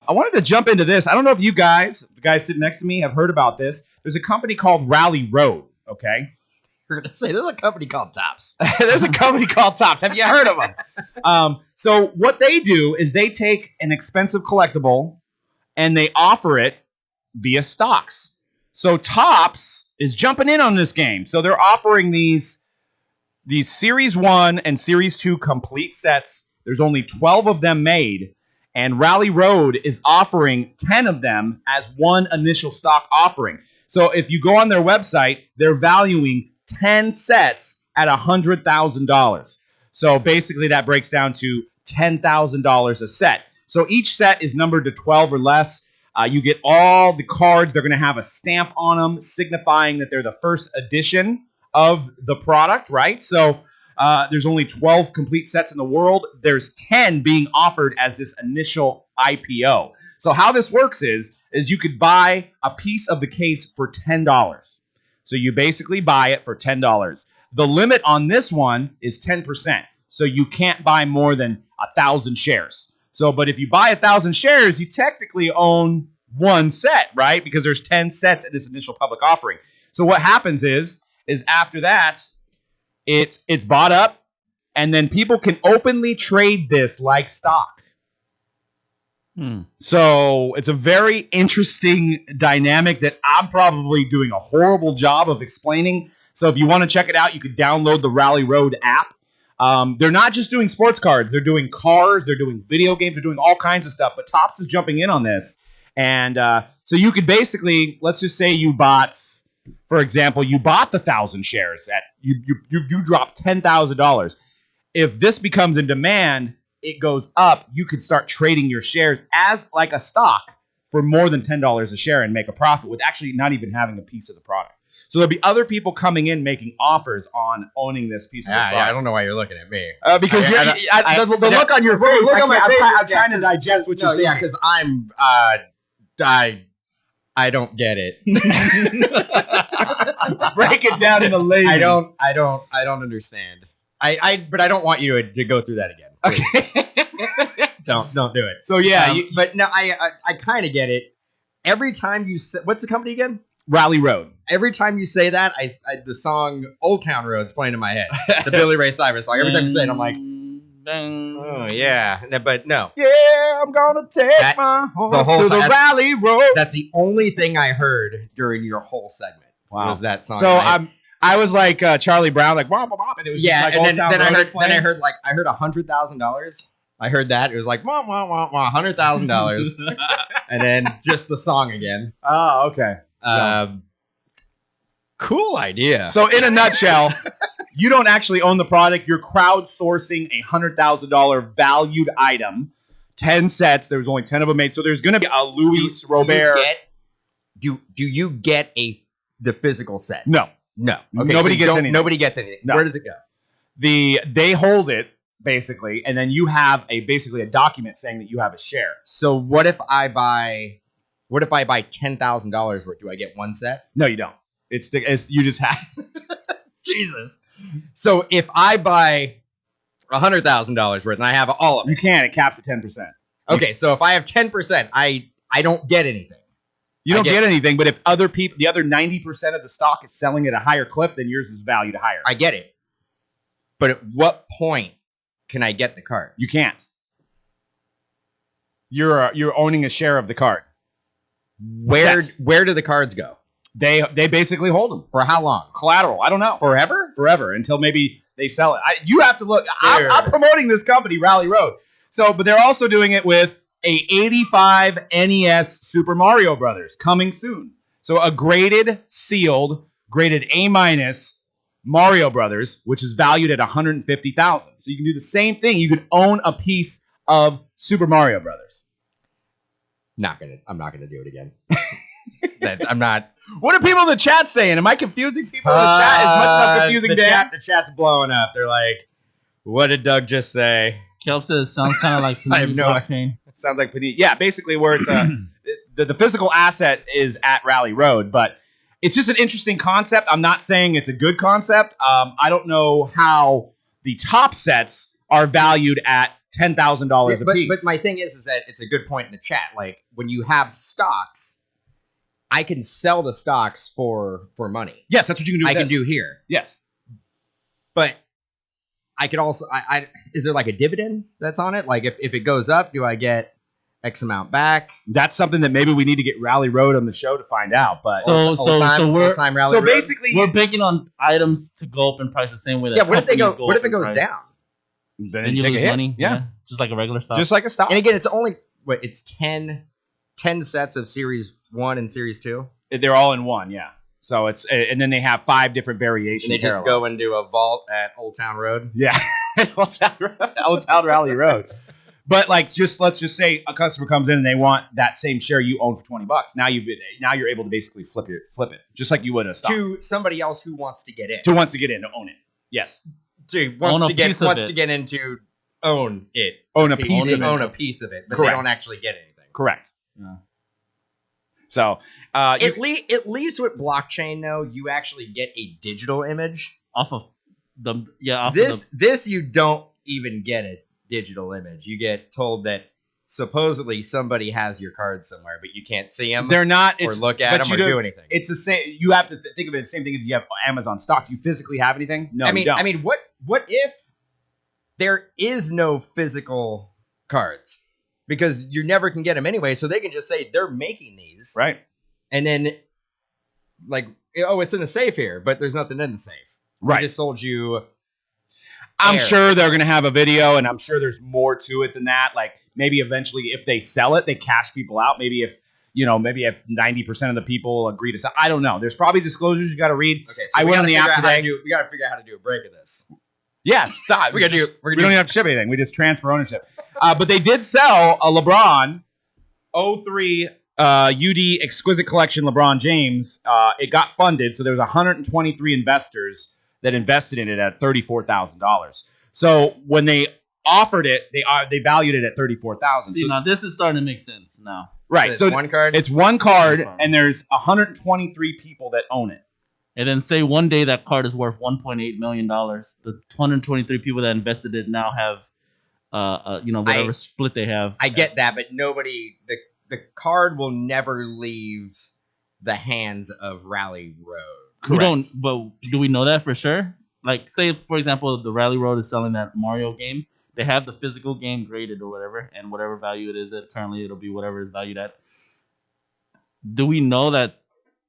I wanted to jump into this. I don't know if you guys, the guys sitting next to me, have heard about this. There's a company called Rally Road, okay? You're going to say there's a company called Tops. There's a company called Tops. Have you heard of them? So what they do is they take an expensive collectible and they offer it via stocks. So Tops is jumping in on this game. So they're offering these Series 1 and Series 2 complete sets. There's only 12 of them made. And Rally Road is offering 10 of them as one initial stock offering. So if you go on their website, they're valuing 10 sets at $100,000. So basically that breaks down to $10,000 a set. So each set is numbered to 12 or less. You get all the cards. They're going to have a stamp on them signifying that they're the first edition of the product, right? So there's only 12 complete sets in the world. There's 10 being offered as this initial IPO. So how this works is you could buy a piece of the case for $10. So you basically buy it for $10. The limit on this one is 10%. So you can't buy more than 1,000 shares. So, but if you buy 1,000 shares, you technically own one set, right? Because there's 10 sets in this initial public offering. So what happens is after that, it's bought up, and then people can openly trade this like stock. So it's a very interesting dynamic that I'm probably doing a horrible job of explaining. So if you want to check it out, you could download the Rally Road app. They're not just doing sports cards. They're doing cars. They're doing video games. They're doing all kinds of stuff. But Topps is jumping in on this. And so you could basically, let's just say you bought, for example, you bought the 1,000 shares at you dropped $10,000. If this becomes in demand, it goes up. You could start trading your shares as like a stock for more than $10 a share and make a profit with actually not even having a piece of the product. So there'll be other people coming in making offers on owning this piece of the product. Yeah, I don't know why you're looking at me. Because the look on your face. Look on my face. I'm trying to digest what you're thinking. Yeah, because I don't get it. Break it down in the ladies. I don't understand. But I don't want you to go through that again. Please. Okay. Don't do it. So yeah, but no, I kind of get it. Every time you say, what's the company again? Rally Road. Every time you say that, the song Old Town Road's playing in my head. The Billy Ray Cyrus song. Every time you say it, I'm like, oh yeah, but no. Yeah, I'm gonna take my horse to the Rally Road. That's the only thing I heard during your whole segment. Wow. Was that song? So I was like Charlie Brown, like womp womp, and it was just like and Old Town Road. I heard $100,000. I heard that. It was like womp womp womp womp, $100,000, and then just the song again. Oh, okay. Cool idea. So in a nutshell, you don't actually own the product. You're crowdsourcing a $100,000 valued item. 10 sets. There's only 10 of them made. So there's going to be a Louis Robert. Do you get the physical set? No. Okay, nobody gets anything. Nobody gets anything. No. Where does it go? They hold it basically, and then you have basically a document saying that you have a share. So what if I buy $10,000 worth? Do I get one set? No, you don't. It's you just have. Jesus. So if I buy $100,000 worth and I have all of it, you can. It caps at 10%. Okay, so if I have 10%, I don't get anything. You don't get anything, but if other people, the other 90% of the stock is selling at a higher clip, then yours is valued higher. I get it. But at what point can I get the cards? You can't. You're owning a share of the card. Where do the cards go? They basically hold them. For how long? Collateral. I don't know. Forever? Forever, until maybe they sell it. You have to look. I'm promoting this company, Rally Road. But they're also doing it with a 85 NES Super Mario Brothers coming soon. So a graded, sealed, graded A- Mario Brothers, which is valued at $150,000. So you can do the same thing. You could own a piece of Super Mario Brothers. I'm not gonna do it again. I'm not. What are people in the chat saying? Am I confusing people in the chat as much as I'm confusing Dan? The chat's blowing up. They're like, "What did Doug just say?" Kelp says sounds kind of like I have no blockchain. Sounds like Panini. Yeah, basically where it's the physical asset is at Rally Road, but it's just an interesting concept. I'm not saying it's a good concept. I don't know how the top sets are valued at $10,000 a piece. But my thing is that it's a good point in the chat. Like when you have stocks, I can sell the stocks for money. Yes, that's what you can do. I can do here. Yes, but I could also. Is there like a dividend that's on it? Like if it goes up, do I get X amount back? that's something that maybe we need to get Rally Road on the show to find out. But So basically we're banking on items to go up in price the same way that what if they go? companies What if up it in goes price. down? Then you take lose a hit. money. Yeah. Just like a regular stock. just like a stock. And again, it's only it's 10 sets of Series 1 and Series 2. They're all in one, yeah. So it's and then they have 5 different variations. And they just go into a vault at Old Town Road. Yeah, Old Town Rally Road. But like, let's just say a customer comes in and they want that same share you own for $20. Now you're able to basically flip it, just like you would a stock. To somebody else who wants to get in. To wants to get in to own it. Yes. Wants to get into own it. Own a piece of it. Own a piece of it, but Correct. they don't actually get anything. Correct. Yeah. So At least with blockchain though, you actually get a digital image. Off of the This you don't even get a digital image. You get told that supposedly somebody has your card somewhere, but you can't see them. they're not or look at them or do anything. It's the same. You have to think of it the same thing as you have Amazon stock. Do you physically have anything? No, you don't. I mean, what if there is no physical cards? Because you never can get them anyway, so they can just say they're making these, right? And then, like, oh, it's in the safe here, but there's nothing in the safe. Right. They just sold you. I'm sure they're going to have a video, and I'm sure there's more to it than that. Like maybe eventually, if they sell it, they cash people out. Maybe if 90% of the people agree to sell. I don't know. There's probably disclosures you got to read. Okay, so I went on the app today. We got to figure out how to do a break of this. Yeah, stop. We don't even have to ship anything. We just transfer ownership. But they did sell a LeBron 03 UD Exquisite Collection LeBron James. It got funded, so there was 123 investors that invested in it at $34,000. So when they offered it, they valued it at $34,000. See, now this is starting to make sense now. Right. So one card. It's one card, and there's 123 people that own it. And then say one day that card is worth $1.8 million. The 123 people that invested it now have, whatever split they have. I get that, but the card will never leave the hands of Rally Road. We don't, but do we know that for sure? Like, say, for example, the Rally Road is selling that Mario game. They have the physical game graded or whatever, and whatever value it is at, currently it'll be whatever is valued at. Do we know that,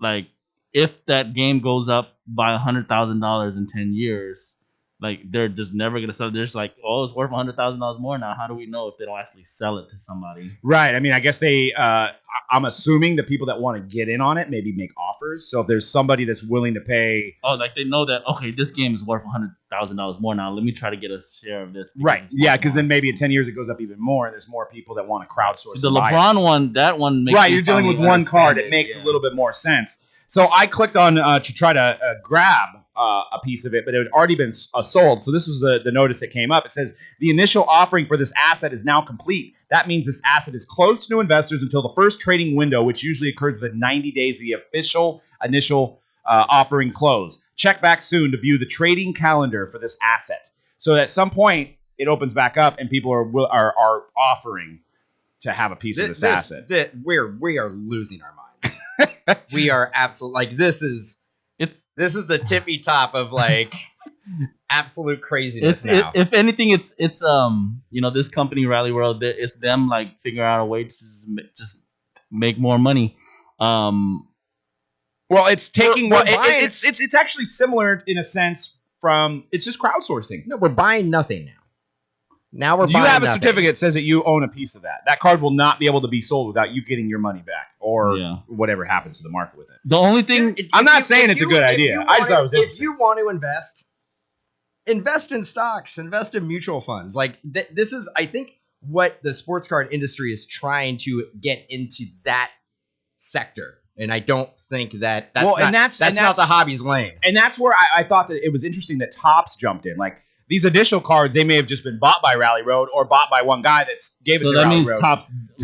like, if that game goes up by $100,000 in 10 years, like they're just never gonna sell it? They're just like, oh, it's worth $100,000 more now. How do we know if they don't actually sell it to somebody? Right. I mean, I guess I'm assuming the people that want to get in on it maybe make offers. So if there's somebody that's willing to pay, like they know that, okay, this game is worth $100,000 more now. Let me try to get a share of this. Right. Yeah, because then maybe in 10 years it goes up even more, and there's more people that want to crowdsource. So the LeBron one, that one makes right. You're dealing with one card. It makes a little bit more sense. So I clicked on to try to grab a piece of it, but it had already been sold. So this was the notice that came up. It says the initial offering for this asset is now complete. That means this asset is closed to new investors until the first trading window, which usually occurs within 90 days of the official initial offering close. Check back soon to view the trading calendar for this asset. So at some point it opens back up and people are offering to have a piece of this asset. We are losing our minds. We are absolutely like this is the tippy top of like absolute craziness now. If anything, it's this company Rally World, it's them like figuring out a way to just make more money. Well, it's taking it's actually similar in a sense from it's just crowdsourcing. No, we're buying nothing now. Now we're buying you have a nothing. certificate that says that you own a piece of that. That card will not be able to be sold without you getting your money back or whatever happens to the market with it. The only thing I'm not saying it's a good idea. I just thought it was interesting. If you want to invest in stocks, invest in mutual funds. Like this is, I think, what the sports card industry is trying to get into that sector. And I don't think that's not the hobby's lane. And that's where I thought that it was interesting that Topps jumped in. Like these additional cards, they may have just been bought by Rally Road or bought by one guy that gave it to Rally Road.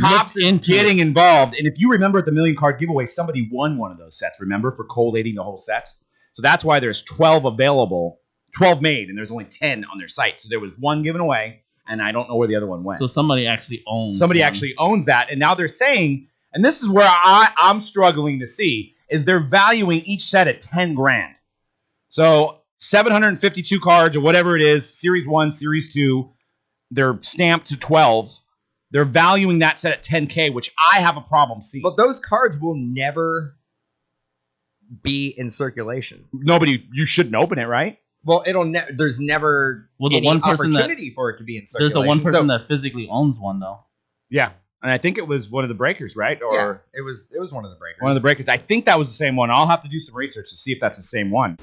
Topps getting involved. And if you remember at the million card giveaway, somebody won one of those sets, remember, for collating the whole set? So that's why there's 12 available, 12 made, and there's only 10 on their site. So there was one given away, and I don't know where the other one went. So somebody actually owns. Somebody one. actually owns that, and now they're saying, and this is where I'm struggling to see, is they're valuing each set at 10 grand. So 752 cards or whatever it is, Series 1, Series 2, they're stamped to 12. They're valuing that set at 10K, which I have a problem seeing. But those cards will never be in circulation. You shouldn't open it, right? Well, there's never any opportunity for it to be in circulation. There's the one person that physically owns one, though. Yeah. And I think it was one of the breakers, right? Or yeah, it was one of the breakers. One of the breakers. I think that was the same one. I'll have to do some research to see if that's the same one.